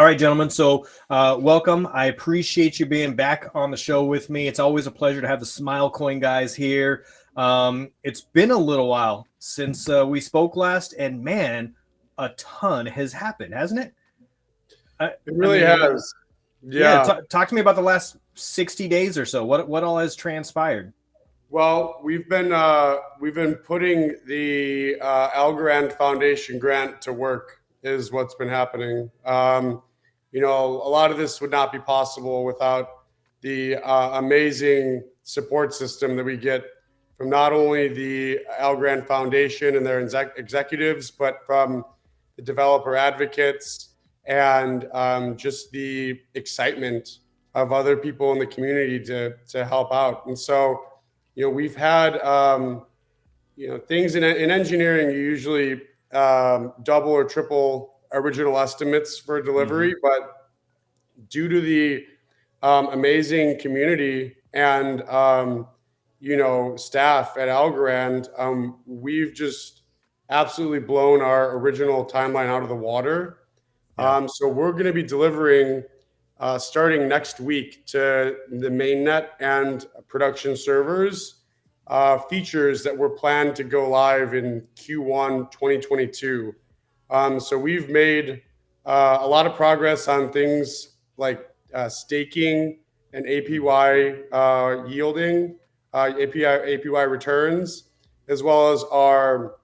right, gentlemen. So welcome. I appreciate you being back on the show with me. It's always a pleasure to have the Smilecoin guys here. It's been a little while since we spoke last, and man, a ton has happened, hasn't it? It really has. Yeah. Talk to me about the last 60 days or so. What all has transpired? Well, we've been putting the algorand Foundation grant to work is what's been happening. A lot of this would not be possible without the amazing support system that we get from not only the algorand Foundation and their executives, but from the developer advocates and just the excitement of other people in the community to help out. And so, we've had, things in engineering, you usually double or triple original estimates for delivery, but due to the amazing community and, staff at Algorand, we've just absolutely blown our original timeline out of the water. So we're going to be delivering starting next week to the mainnet and production servers features that were planned to go live in Q1 2022. So we've made a lot of progress on things like staking and APY yielding, APY returns, as well as our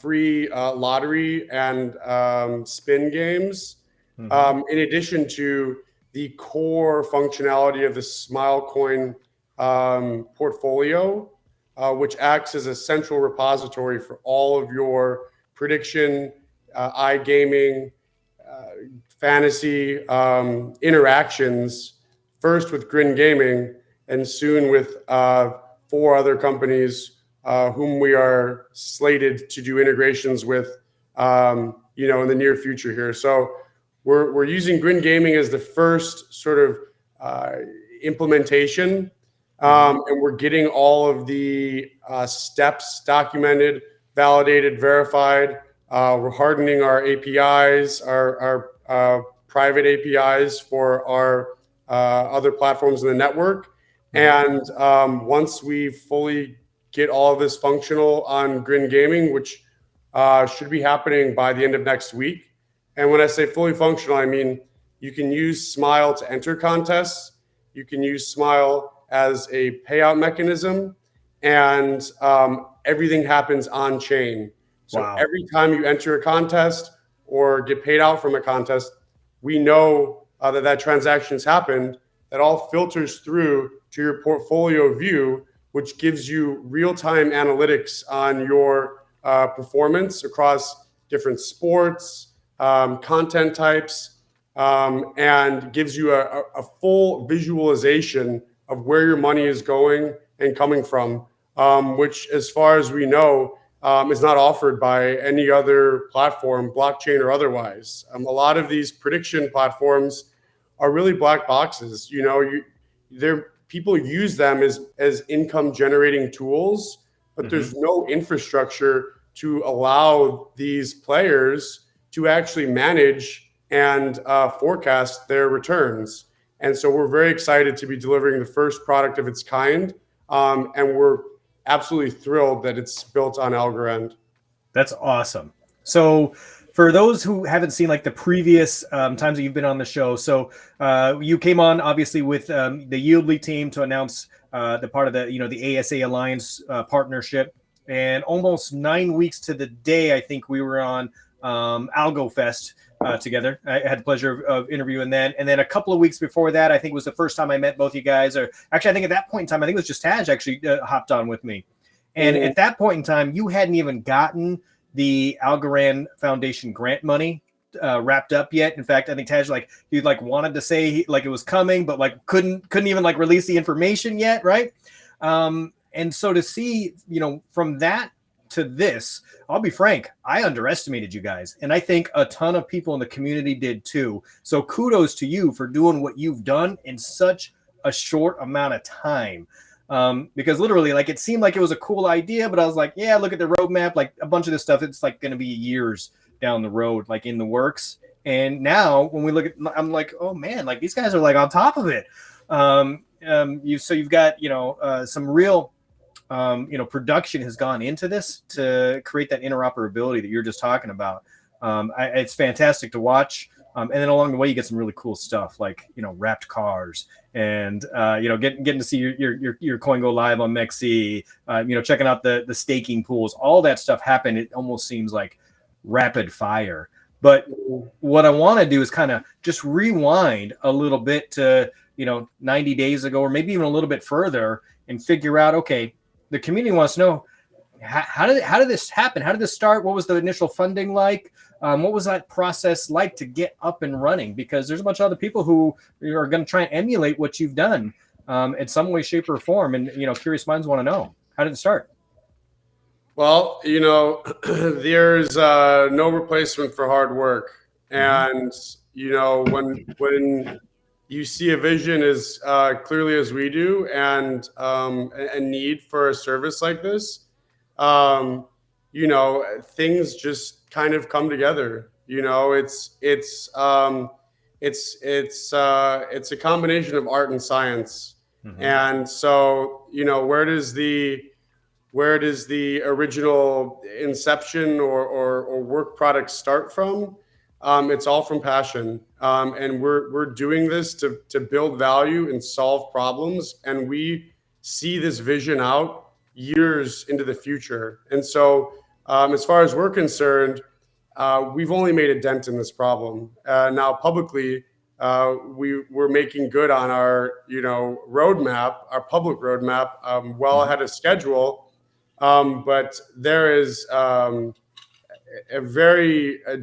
free lottery and spin games. In addition to the core functionality of the Smilecoin portfolio, which acts as a central repository for all of your prediction, iGaming, fantasy interactions, first with Grin Gaming and soon with 4 other companies whom we are slated to do integrations with, in the near future here. So we're using Grin Gaming as the first sort of implementation, and we're getting all of the steps documented, validated, verified. We're hardening our APIs, our private APIs for our other platforms in the network. And once we fully get all of this functional on Grin Gaming, which should be happening by the end of next week. And when I say fully functional, I mean you can use Smile to enter contests. You can use Smile as a payout mechanism, and everything happens on chain. So every time you enter a contest or get paid out from a contest, we know that transaction has happened. That all filters through to your portfolio view, which gives you real-time analytics on your performance across different sports, content types, and gives you a full visualization of where your money is going and coming from, which, as far as we know, is not offered by any other platform, blockchain or otherwise. A lot of these prediction platforms are really black boxes. People use them as income generating tools, but there's no infrastructure to allow these players to actually manage and forecast their returns. And so we're very excited to be delivering the first product of its kind. And we're absolutely thrilled that it's built on Algorand. That's awesome. So for those who haven't seen like the previous times that you've been on the show, so you came on obviously with the YLDY team to announce the part of the ASA Alliance partnership, and almost 9 weeks to the day, I think we were on ALGO Fest together. I had the pleasure of interviewing then, and then a couple of weeks before that, I think was the first time I met both you guys. Or actually, I think at that point in time, I think it was just Taj actually hopped on with me, and at that point in time, you hadn't even gotten the Algorand Foundation grant money wrapped up yet. In fact, I think Taj he wanted to say it was coming, but couldn't even release the information yet, right? And so to see, from that to this, I'll be frank, I underestimated you guys, and I think a ton of people in the community did too. So kudos to you for doing what you've done in such a short amount of time. Because literally, it seemed like it was a cool idea, but I was like, yeah, look at the roadmap, a bunch of this stuff, it's going to be years down the road, in the works. And now when we look at, I'm like, oh man, like these guys are like on top of it. You've got, some real, production has gone into this to create that interoperability that you're just talking about. It's fantastic to watch. And then along the way, you get some really cool stuff like, wrapped cars and, getting to see your coin go live on Mexi, checking out the staking pools, all that stuff happened. It almost seems like rapid fire. But what I want to do is kind of just rewind a little bit to, 90 days ago, or maybe even a little bit further, and figure out, okay, the community wants to know, how did this happen? How did this start? What was the initial funding like? What was that process like to get up and running? Because there's a bunch of other people who are going to try and emulate what you've done in some way, shape, or form. And, curious minds want to know, how did it start? Well, there's no replacement for hard work. And, when you see a vision as clearly as we do and a need for a service like this, things just kind of come together. It's a combination of art and science. And so, where does the original inception or work product start from? It's all from passion. And we're doing this to build value and solve problems. And we see this vision out years into the future. And so as far as we're concerned, we've only made a dent in this problem. Now publicly, we're making good on our roadmap, our public roadmap, well ahead of schedule. But there is a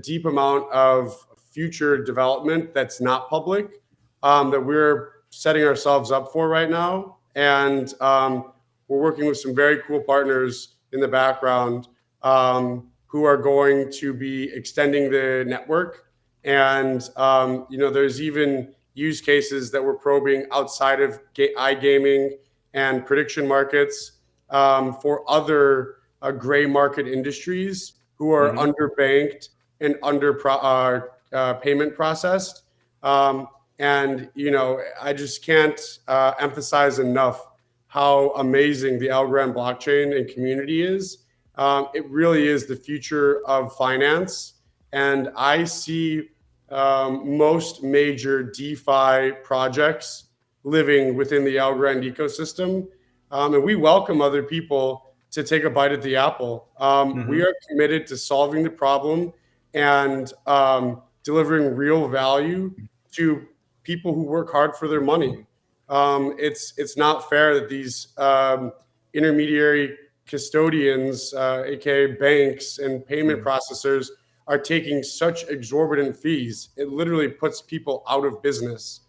deep amount of future development that's not public that we're setting ourselves up for right now. And we're working with some very cool partners in the background who are going to be extending the network. And, there's even use cases that we're probing outside of iGaming and prediction markets for other gray market industries who are underbanked and under payment processed. And, I just can't emphasize enough how amazing the algorand blockchain and community is. It really is the future of finance. And I see most major DeFi projects living within the algorand ecosystem. And we welcome other people to take a bite at the apple. We are committed to solving the problem and delivering real value to people who work hard for their money. It's not fair that these intermediary custodians, aka banks and payment processors, are taking such exorbitant fees. It literally puts people out of business,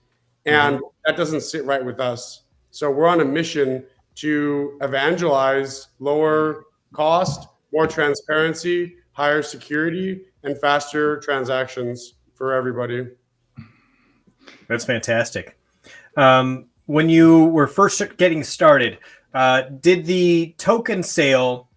and that doesn't sit right with us. So we're on a mission to evangelize lower cost, more transparency, higher security, and faster transactions for everybody. That's fantastic. When you were first getting started, did the token sale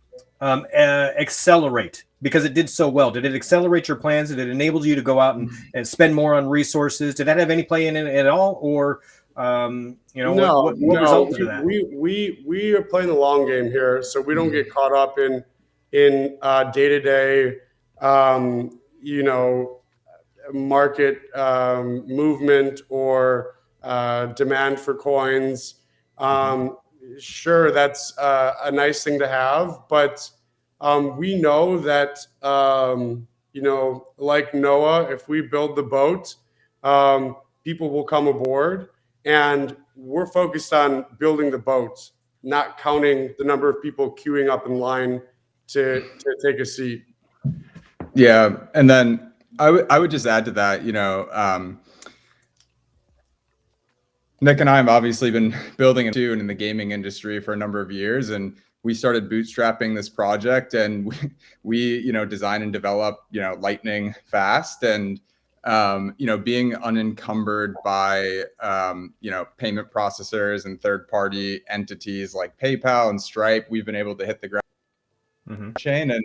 accelerate because it did so well? Did it accelerate your plans? Did it enable you to go out and spend more on resources? Did that have any play in it at all? Or, what resulted in that? We are playing the long game here. So we don't get caught up in day-to-day, market movement or demand for coins. Sure, that's a nice thing to have, but we know that like Noah, if we build the boat, people will come aboard, and we're focused on building the boat, not counting the number of people queuing up in line to take a seat. Yeah, and then I would just add to that, Nick and I have obviously been building too in the gaming industry for a number of years, and we started bootstrapping this project, and we design and develop lightning fast, and being unencumbered by payment processors and third-party entities like PayPal and Stripe, we've been able to hit the ground chain, and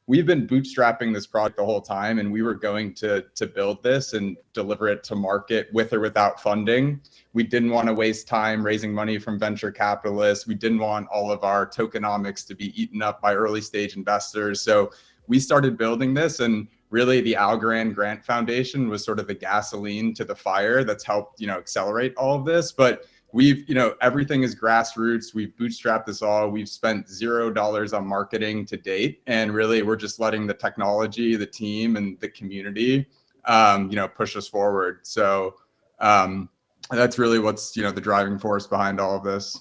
we've been bootstrapping this product the whole time, and we were going to build this and deliver it to market with or without funding. We didn't want to waste time raising money from venture capitalists. We didn't want all of our tokenomics to be eaten up by early stage investors. So we started building this, and really the Algorand Grant Foundation was sort of the gasoline to the fire that's helped, accelerate all of this. But we've, everything is grassroots. We've bootstrapped this all. We've spent $0 on marketing to date. And really, we're just letting the technology, the team, and the community, push us forward. So that's really what's, the driving force behind all of this.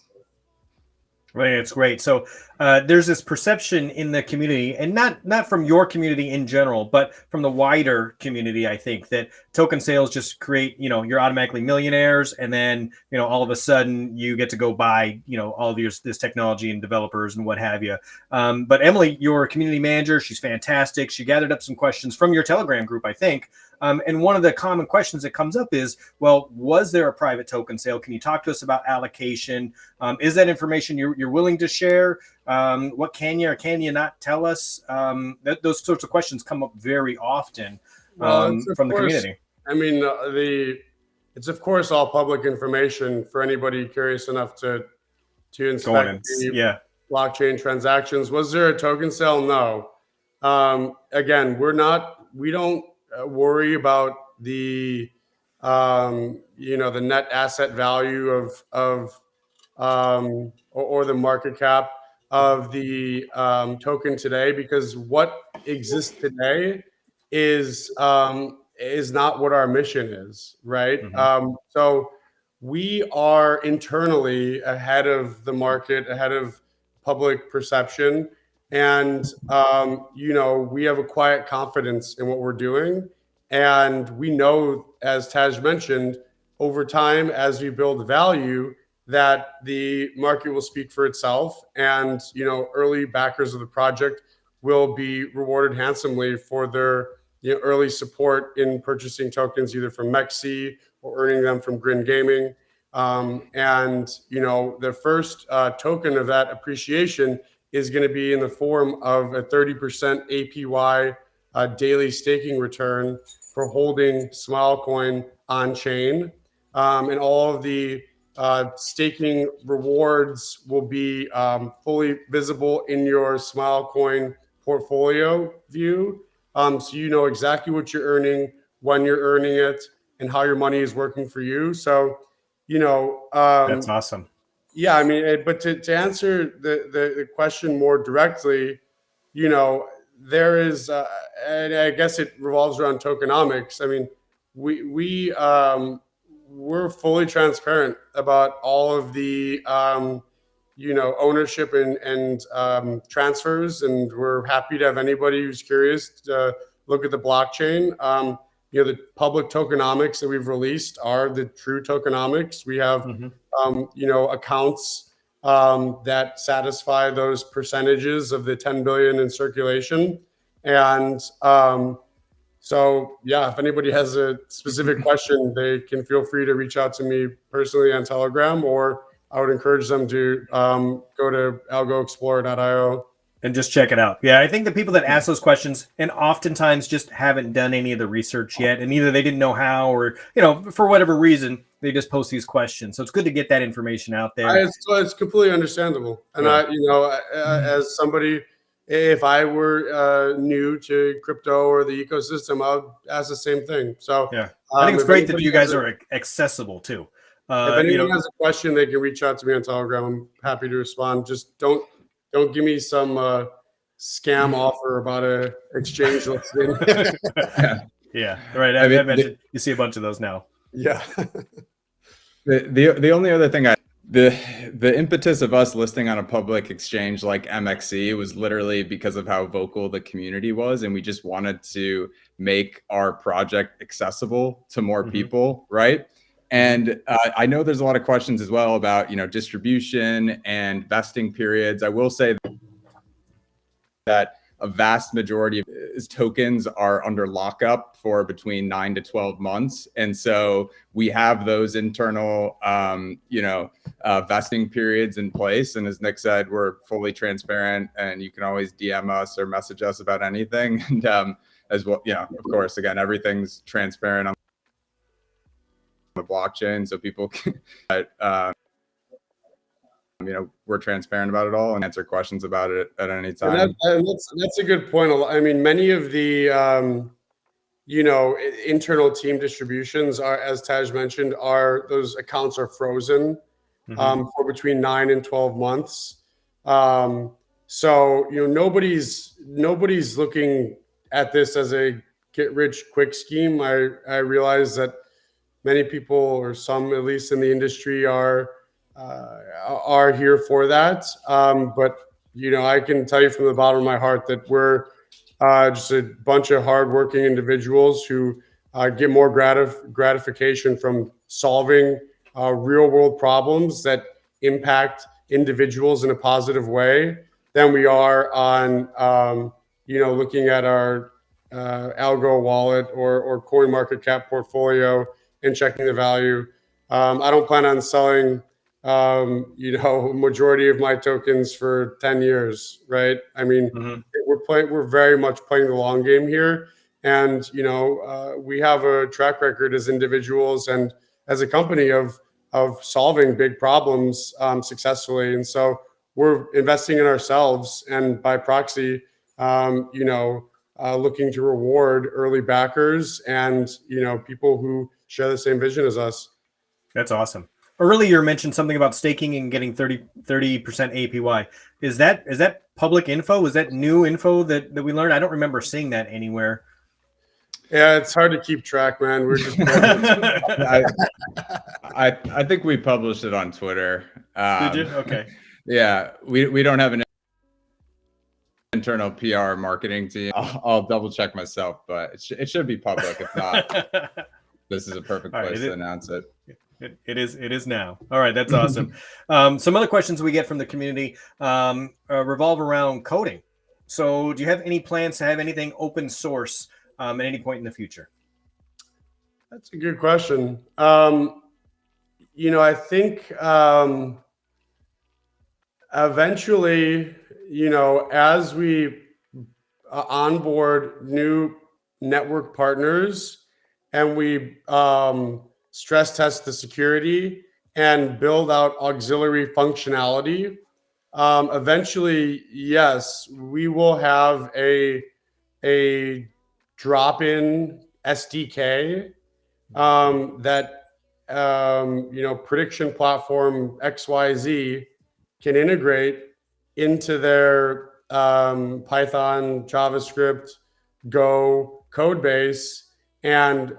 Right, it's great. So there's this perception in the community, and not from your community in general, but from the wider community, I think, that token sales just create, you're automatically millionaires, and then, all of a sudden you get to go buy, all of this technology and developers and what have you. But Emily, your community manager, she's fantastic. She gathered up some questions from your Telegram group, I think. And one of the common questions that comes up is, well, was there a private token sale? Can you talk to us about allocation? Is that information you're willing to share? What can you or can you not tell us? Those sorts of questions come up very often from the community. I mean, it's of course all public information for anybody curious enough to inspect the blockchain transactions. Was there a token sale? No. Again, we don't worry about the the net asset value of or the market cap of the token today, because what exists today is not what our mission is, right? Mm-hmm. So we are internally ahead of the market, ahead of public perception. And, we have a quiet confidence in what we're doing. And we know, as Taj mentioned, over time, as we build value, that the market will speak for itself. And, early backers of the project will be rewarded handsomely for their early support in purchasing tokens, either from MEXC or earning them from Grin Gaming. And, the first token of that appreciation is going to be in the form of a 30% APY daily staking return for holding Smilecoin on chain. And all of the staking rewards will be fully visible in your Smilecoin portfolio view. So you know exactly what you're earning, when you're earning it, and how your money is working for you. So, that's awesome. Yeah, I mean, but to answer the question more directly, there is, and I guess it revolves around tokenomics. I mean, we're fully transparent about all of the, ownership and transfers, and we're happy to have anybody who's curious to look at the blockchain. The public tokenomics that we've released are the true tokenomics. We have, accounts that satisfy those percentages of the 10 billion in circulation. And so, yeah, if anybody has a specific question, they can feel free to reach out to me personally on Telegram, or I would encourage them to go to algoexplorer.io. And just check it out. Yeah, I think the people that ask those questions and oftentimes just haven't done any of the research yet, and either they didn't know how, or for whatever reason, they just post these questions. So it's good to get that information out there. It's completely understandable. And as somebody, if I were new to crypto or the ecosystem, I would ask the same thing. So yeah, I think it's great that you guys are accessible too. If anyone has a question, they can reach out to me on Telegram. I'm happy to respond. Just don't give me some scam offer about a exchange listing. Yeah, right. I mentioned you see a bunch of those now. Yeah. The only other thing the impetus of us listing on a public exchange like MXC was literally because of how vocal the community was, and we just wanted to make our project accessible to more people, right? And I know there's a lot of questions as well about distribution and vesting periods. I will say that a vast majority of tokens are under lockup for between 9 to 12 months. And so we have those internal, vesting periods in place. And as Nick said, we're fully transparent, and you can always DM us or message us about anything. And as well, of course, again, everything's transparent on the blockchain, so people can, we're transparent about it all and answer questions about it at any time. And that's a good point. I mean, many of the internal team distributions are, as Taj mentioned, those accounts are frozen for between 9 and 12 months. So nobody's looking at this as a get rich quick scheme. I realize that many people, or some at least in the industry, are here for that. But I can tell you from the bottom of my heart that we're just a bunch of hardworking individuals who get more gratification from solving real world problems that impact individuals in a positive way than we are on looking at our algo wallet or coin market cap portfolio and checking the value. I don't plan on selling majority of my tokens for 10 years, right? I mean, we're very much playing the long game here. And, we have a track record as individuals and as a company of solving big problems successfully. And so we're investing in ourselves, and by proxy, looking to reward early backers and, people who share the same vision as us. That's awesome. Earlier, you mentioned something about staking and getting 30% APY. Is that public info? Is that new info that we learned? I don't remember seeing that anywhere. Yeah, it's hard to keep track, man. We're just. I think we published it on Twitter. Did you? Okay. Yeah, we don't have an internal PR marketing team. I'll double check myself, but it should be public. If not, this is a perfect place to announce it. It is now. All right, that's awesome. Some other questions we get from the community revolve around coding. So do you have any plans to have anything open source at any point in the future? That's a good question. I think eventually, as we onboard new network partners and we stress test the security and build out auxiliary functionality, eventually, yes, we will have a drop-in SDK that prediction platform XYZ can integrate into their Python, JavaScript, Go code base, and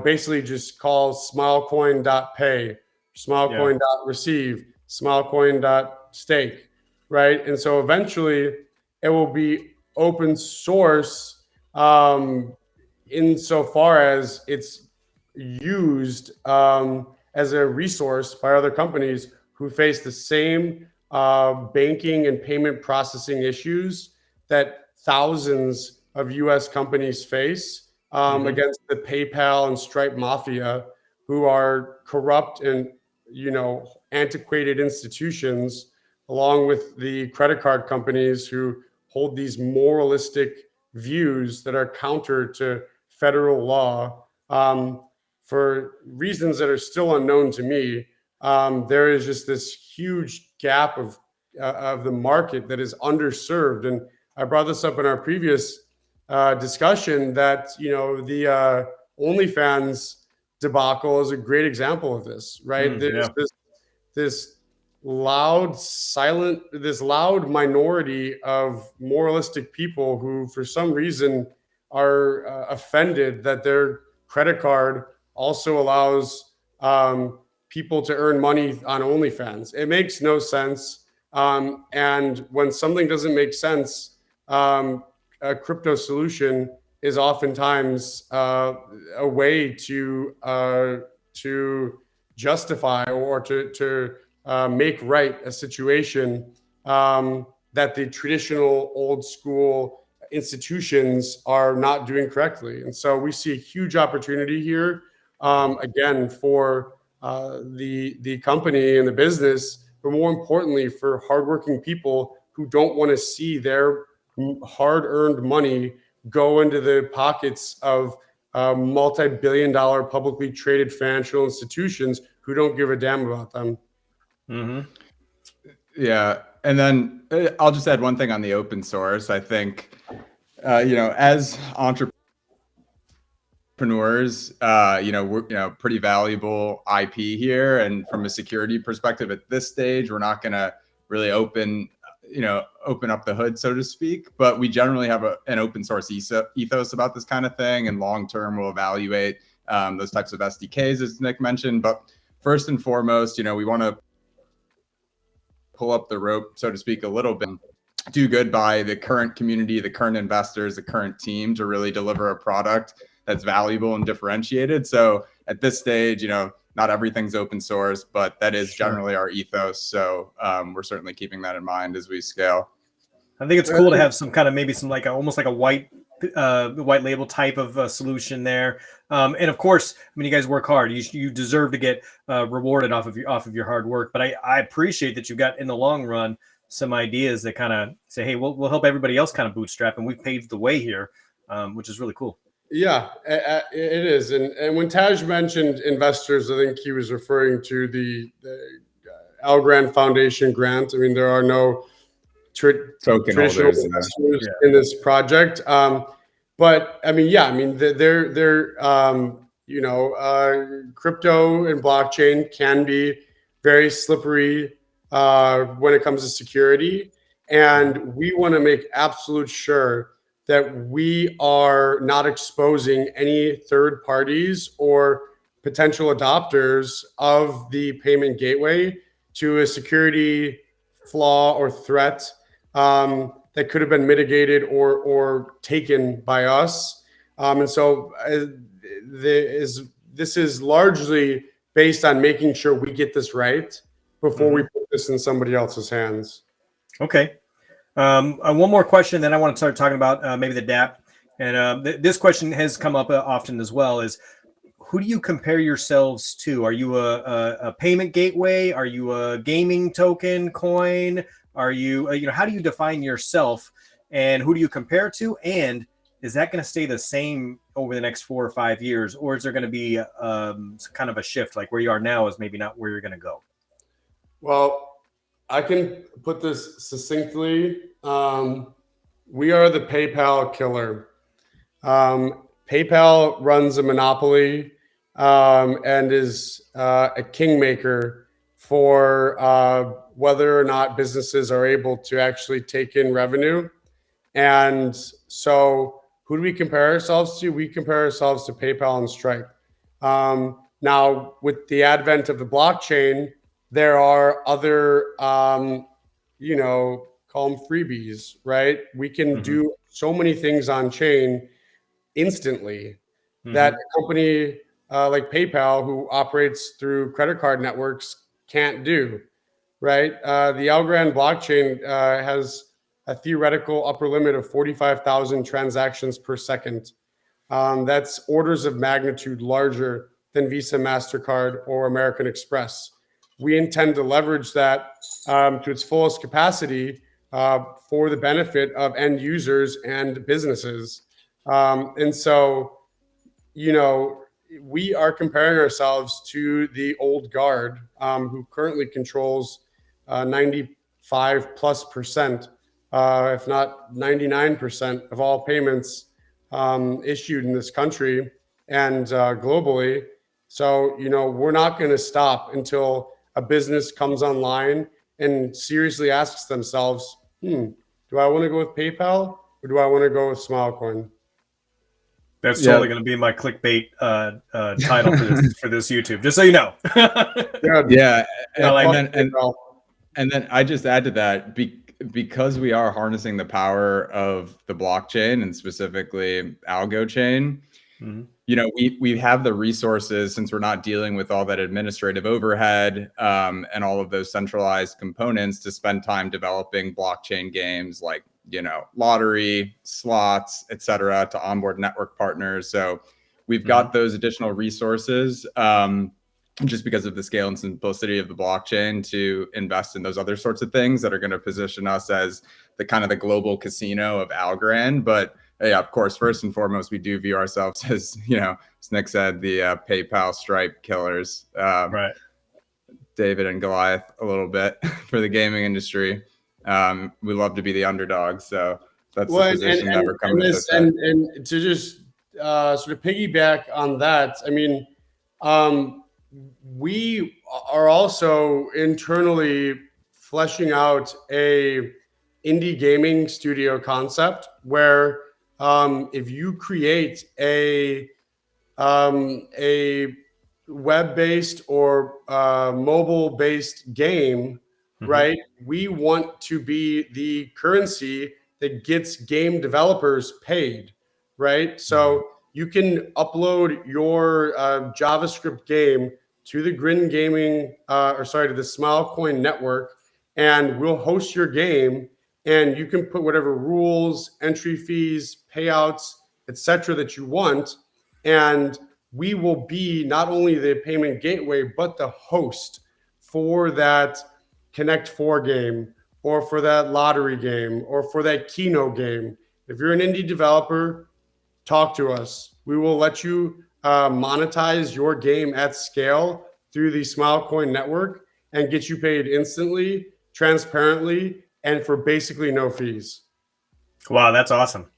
basically just call smilecoin.pay, smilecoin.receive, smilecoin.stake, right? And so eventually it will be open source insofar as it's used as a resource by other companies who face the same banking and payment processing issues that thousands of US companies face against the PayPal and Stripe mafia, who are corrupt and antiquated institutions, along with the credit card companies who hold these moralistic views that are counter to federal law. For reasons that are still unknown to me, there is just this huge gap of the market that is underserved. And I brought this up in our previous discussion that the OnlyFans debacle is a great example of this, right? There's this loud minority of moralistic people who, for some reason, are offended that their credit card also allows people to earn money on OnlyFans. It makes no sense. And when something doesn't make sense, a crypto solution is oftentimes a way to justify or to make right a situation that the traditional old school institutions are not doing correctly. And so we see a huge opportunity here, again, for the company and the business, but more importantly, for hardworking people who don't want to see their hard-earned money go into the pockets of multi-billion-dollar publicly traded financial institutions who don't give a damn about them. Mm-hmm. Yeah. And then I'll just add one thing on the open source. I think, as entrepreneurs, we're, pretty valuable IP here. And from a security perspective at this stage, we're not going to really open up the hood, so to speak. But we generally have an open source ethos about this kind of thing. And long-term, we'll evaluate those types of SDKs, as Nick mentioned. But first and foremost, we want to pull up the rope, so to speak, a little bit, do good by the current community, the current investors, the current team to really deliver a product that's valuable and differentiated. So at this stage, not everything's open source, but that is generally our ethos. So we're certainly keeping that in mind as we scale. I think it's cool to have some kind of maybe some like almost like a white label type of solution there. And of course, I mean, you guys work hard. You deserve to get rewarded off of your hard work. But I appreciate that you got in the long run some ideas that kind of say, hey, we'll help everybody else kind of bootstrap, and we've paved the way here, which is really cool. Yeah, it is. And when Taj mentioned investors, I think he was referring to the Algorand Foundation grant. I mean, there are no token traditional holders investors in this project. But I mean, they're crypto and blockchain can be very slippery when it comes to security. And we want to make absolute sure that we are not exposing any third parties or potential adopters of the payment gateway to a security flaw or threat that could have been mitigated or taken by us. And so this is largely based on making sure we get this right before we put this in somebody else's hands. Okay. One more question, then I want to start talking about maybe the Dapp. And this question has come up often as well, is who do you compare yourselves to? Are you a payment gateway? Are you a gaming token coin? Are you, how do you define yourself, and who do you compare to? And is that going to stay the same over the next 4 or 5 years? Or is there going to be kind of a shift, like where you are now is maybe not where you're going to go? Well, I can put this succinctly. We are the PayPal killer. PayPal runs a monopoly and is a kingmaker for whether or not businesses are able to actually take in revenue. And so who do we compare ourselves to? We compare ourselves to PayPal and Stripe. Now, with the advent of the blockchain, there are other, call them freebies, right? We can do so many things on chain instantly that a company like PayPal, who operates through credit card networks, can't do, right? The algorand blockchain has a theoretical upper limit of 45,000 transactions per second. That's orders of magnitude larger than Visa, MasterCard, or American Express. We intend to leverage that to its fullest capacity for the benefit of end users and businesses. And so, we are comparing ourselves to the old guard who currently controls 95+%, if not 99% of all payments issued in this country and globally. So, we're not going to stop until a business comes online and seriously asks themselves, do I want to go with PayPal or do I want to go with Smilecoin? That's totally going to be my clickbait title for this YouTube, just so you know. Yeah. And then I just add to that, because we are harnessing the power of the blockchain and specifically algo chain, we have the resources, since we're not dealing with all that administrative overhead and all of those centralized components, to spend time developing blockchain games like lottery, slots, etc., to onboard network partners. So we've got those additional resources just because of the scale and simplicity of the blockchain to invest in those other sorts of things that are going to position us as the kind of the global casino of algorand. But yeah, of course, first and foremost, we do view ourselves as, as Nick said, the PayPal Stripe killers. Right. David and Goliath a little bit for the gaming industry. We love to be the underdog, so that's the position that we're coming to. And to just sort of piggyback on that, I mean, we are also internally fleshing out a indie gaming studio concept where if you create a web-based or mobile-based game, right? We want to be the currency that gets game developers paid, right? So you can upload your JavaScript game to the Grin Gaming, to the Smilecoin network, and we'll host your game, and you can put whatever rules, entry fees, payouts, etc. that you want, and we will be not only the payment gateway, but the host for that Connect 4 game, or for that lottery game, or for that Keno game. If you're an indie developer, talk to us. We will let you monetize your game at scale through the Smilecoin network and get you paid instantly, transparently, and for basically no fees. Wow, that's awesome.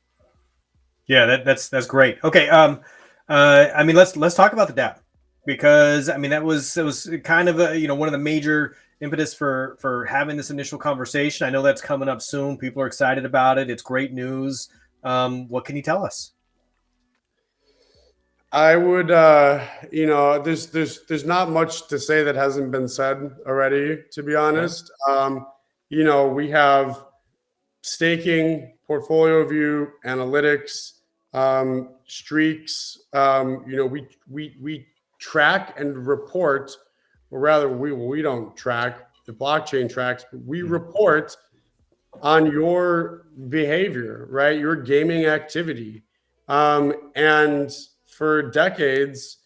Yeah, that's great. Okay, I mean, let's talk about the Dapp, because I mean it was kind of one of the major impetus for having this initial conversation. I know that's coming up soon. People are excited about it. It's great news. What can you tell us? I would, there's not much to say that hasn't been said already, to be honest. We have staking, portfolio view, analytics, streaks. We track and report, or rather, we don't track. The blockchain tracks, but we report on your behavior, right? Your gaming activity, and for decades,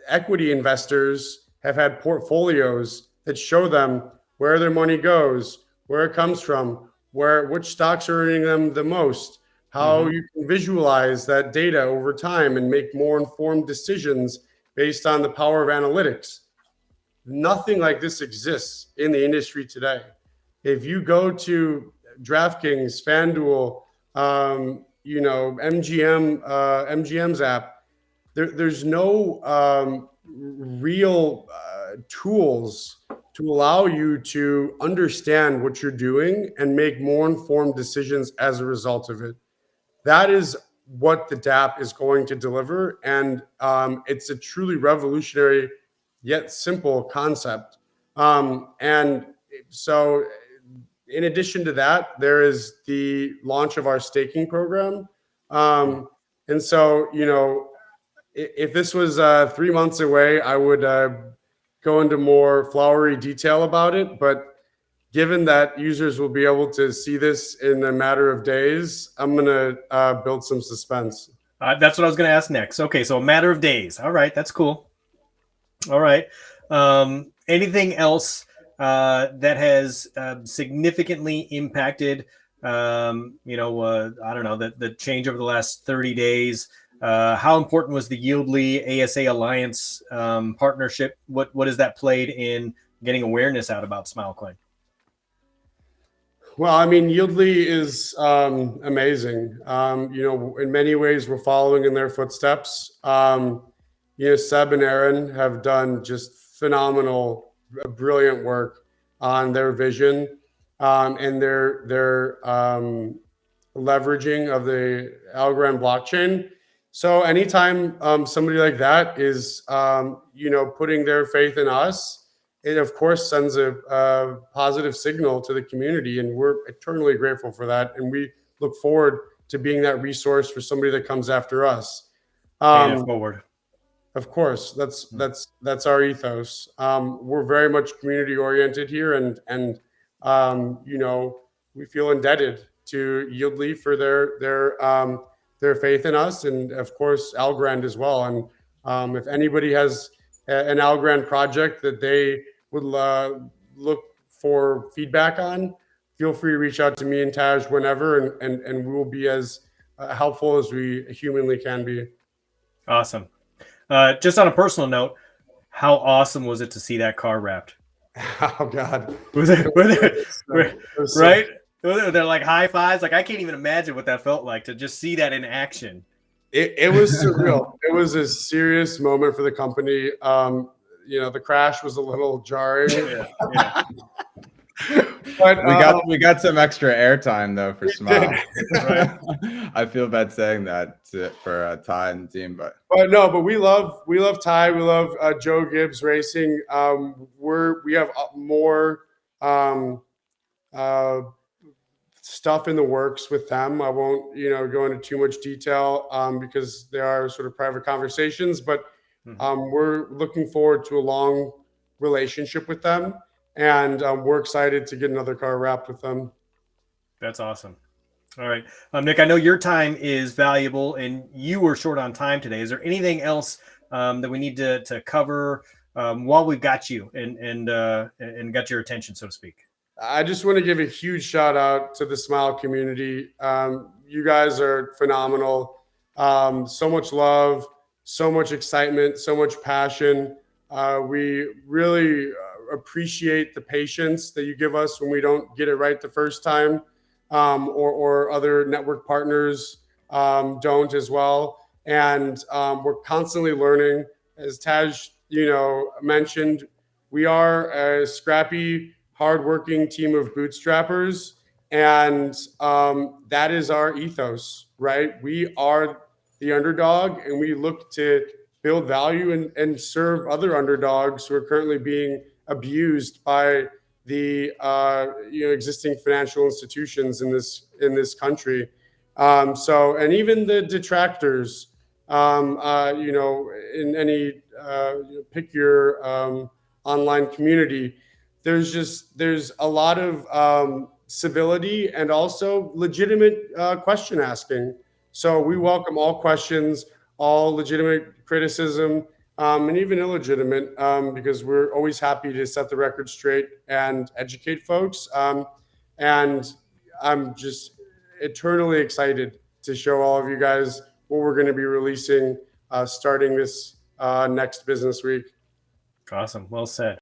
equity investors have had portfolios that show them where their money goes, where it comes from, which stocks are earning them the most, how you can visualize that data over time and make more informed decisions based on the power of analytics. Nothing like this exists in the industry today. If you go to DraftKings, FanDuel, MGM's app, there's no real tools to allow you to understand what you're doing and make more informed decisions as a result of it. That is what the Dapp is going to deliver, and it's a truly revolutionary yet simple concept. And so in addition to that, there is the launch of our staking program. And so, if this was 3 months away, I would go into more flowery detail about it. But given that users will be able to see this in a matter of days, I'm going to build some suspense. That's what I was going to ask next. Okay, so a matter of days. All right, that's cool. All right. Anything else that has significantly impacted, I don't know, the change over the last 30 days? How important was the YLDY ASA Alliance partnership? What has that played in getting awareness out about Smilecoin? Well, I mean, YLDY is amazing. In many ways, we're following in their footsteps. Seb and Aaron have done just phenomenal, brilliant work on their vision and their leveraging of the algorand blockchain. So anytime somebody like that is, putting their faith in us, it of course sends a positive signal to the community, and we're eternally grateful for that. And we look forward to being that resource for somebody that comes after us. Forward. Of course, that's our ethos. We're very much community oriented here, and we feel indebted to YLDY for their faith in us, and of course algorand as well. And if anybody has an algorand project that they would look for feedback on, feel free to reach out to me and Taj whenever, and we will be as helpful as we humanly can be. Awesome. Just on a personal note, how awesome was it to see that car wrapped? Oh God. Right? They're like high fives. Like, I can't even imagine what that felt like to just see that in action. It was surreal. It was a serious moment for the company. The crash was a little jarring. Yeah. But we got some extra airtime though for Smile. Right. I feel bad saying that for Ty and the team, but we love Ty. We love Joe Gibbs Racing. We have more stuff in the works with them. I won't go into too much detail because they are sort of private conversations, but we're looking forward to a long relationship with them, and we're excited to get another car wrapped with them. That's awesome. All right, Nick, I know your time is valuable and you were short on time today. Is there anything else that we need to cover while we've got you and got your attention, so to speak? I just want to give a huge shout out to the Smile community. You guys are phenomenal. So much love, so much excitement, so much passion. We really appreciate the patience that you give us when we don't get it right the first time, or other network partners don't as well. And we're constantly learning. As Taj, mentioned, we are a scrappy, hardworking team of bootstrappers, and that is our ethos, right? We are the underdog, and we look to build value and serve other underdogs who are currently being abused by the existing financial institutions in this country. And even the detractors, in any pick your online community, there's a lot of civility and also legitimate question asking. So we welcome all questions, all legitimate criticism, and even illegitimate, because we're always happy to set the record straight and educate folks. And I'm just eternally excited to show all of you guys what we're going to be releasing starting this next business week. Awesome. Well said.